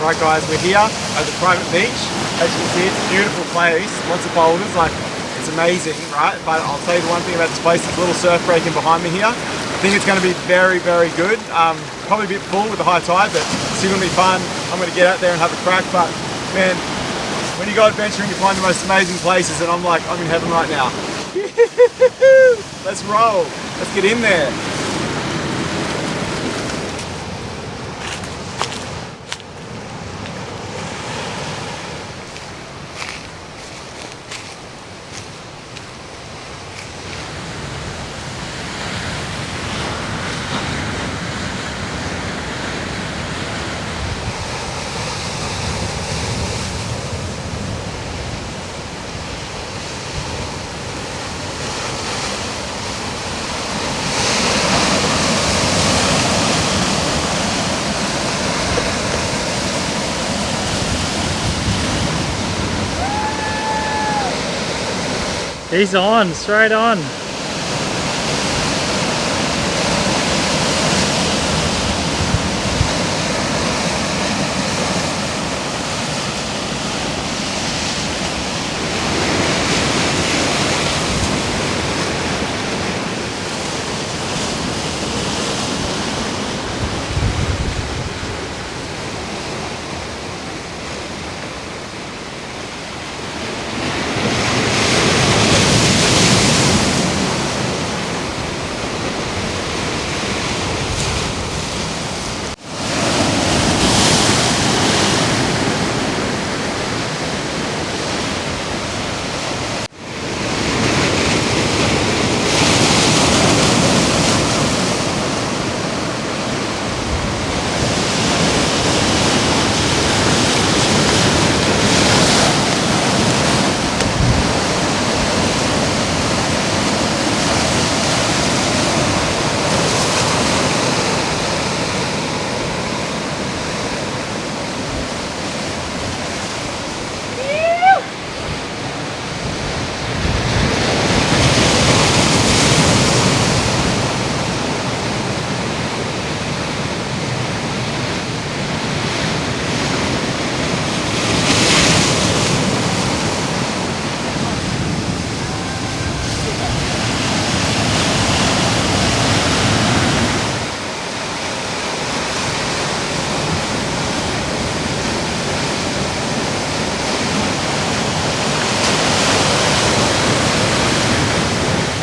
Right guys, we're here at the private beach. As you can see, it's a beautiful place, lots of boulders, like it's amazing, right? But I'll tell you the one thing about this place, there's a little surf breaking behind me here. I think it's going to be very, very good. Probably a bit full with the high tide, but it's going to be fun. I'm going to get out there and have a crack, but man, when you go adventuring, you find the most amazing places, and I'm like, I'm in heaven right now. Let's roll. Let's get in there. He's on, straight on.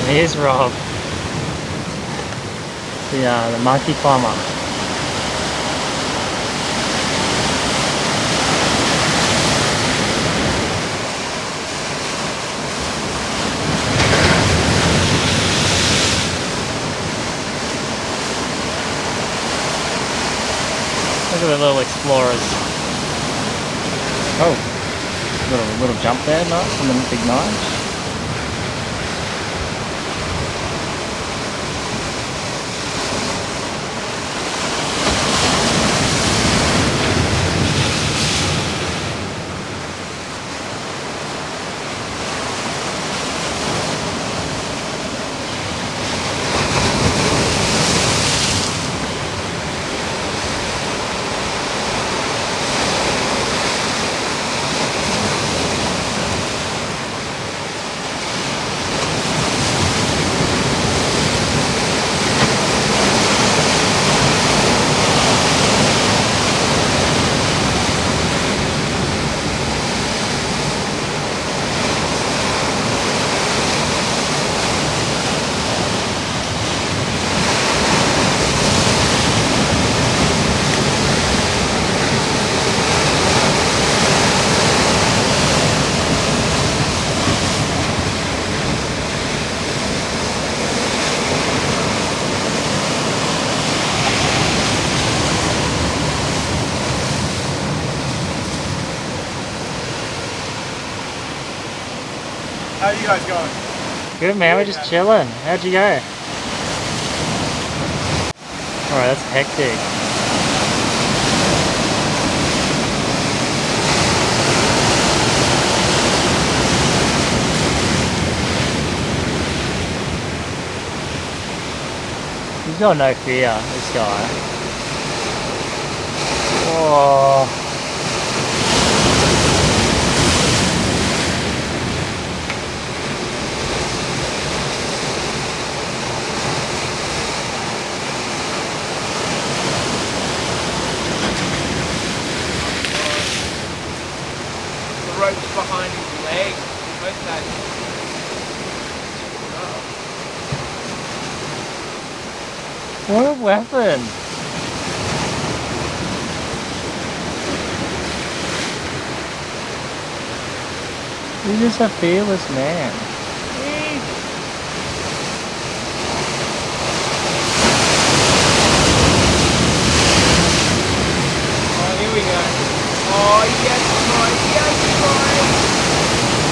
Here's Rob, the monkey climber. Look at the little explorers. Oh, little jump there, nice, from the big knife. How are you guys going? Good man, we're just chilling. How'd you go? Alright, that's hectic. He's got no fear, this guy. Oh. ropes behind his leg. Both that. What a weapon! He's just a fearless man. Oh, here we go. Oh, yes, boy. Yes, boy.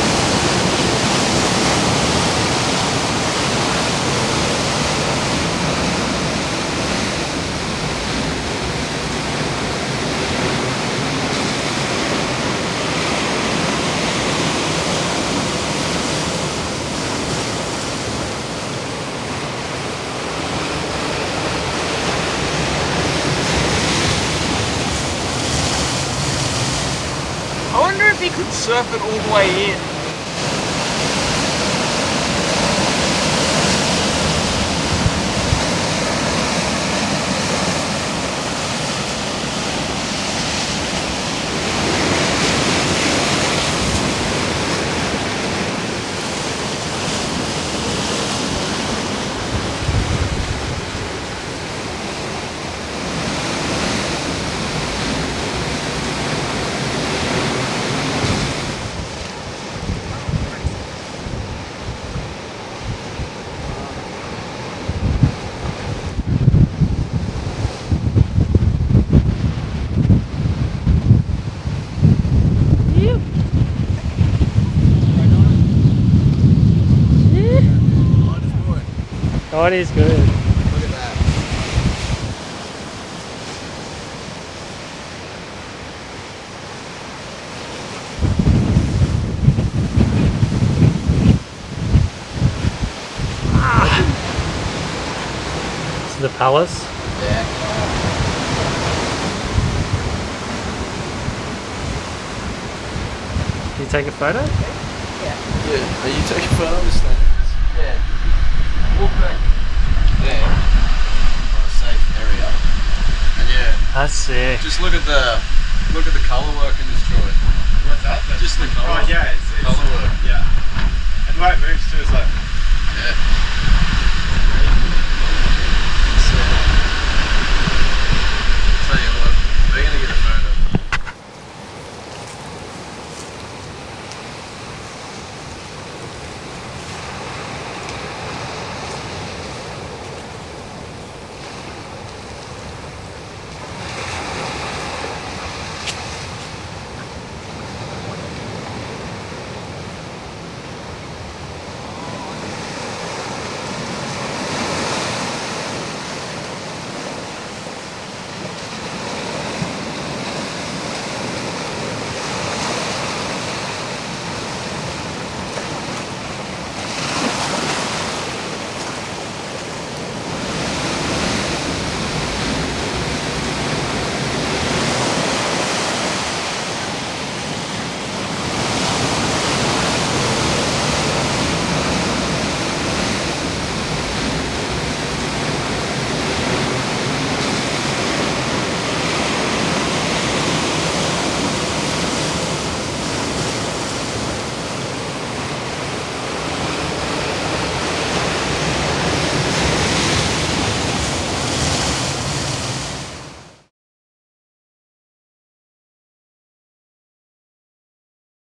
I wonder if he could surf it all the way in. God is good. Look at that. This is the palace. Yeah. Can you take a photo? Yeah, are you taking photos of this thing? Yeah. Walk back. There. On a safe area. And yeah, That's sick. just look at the colour work in this joint. What's that? Just the colour. Oh yeah, it's Colour work. yeah. And the way it moves too is like Yeah.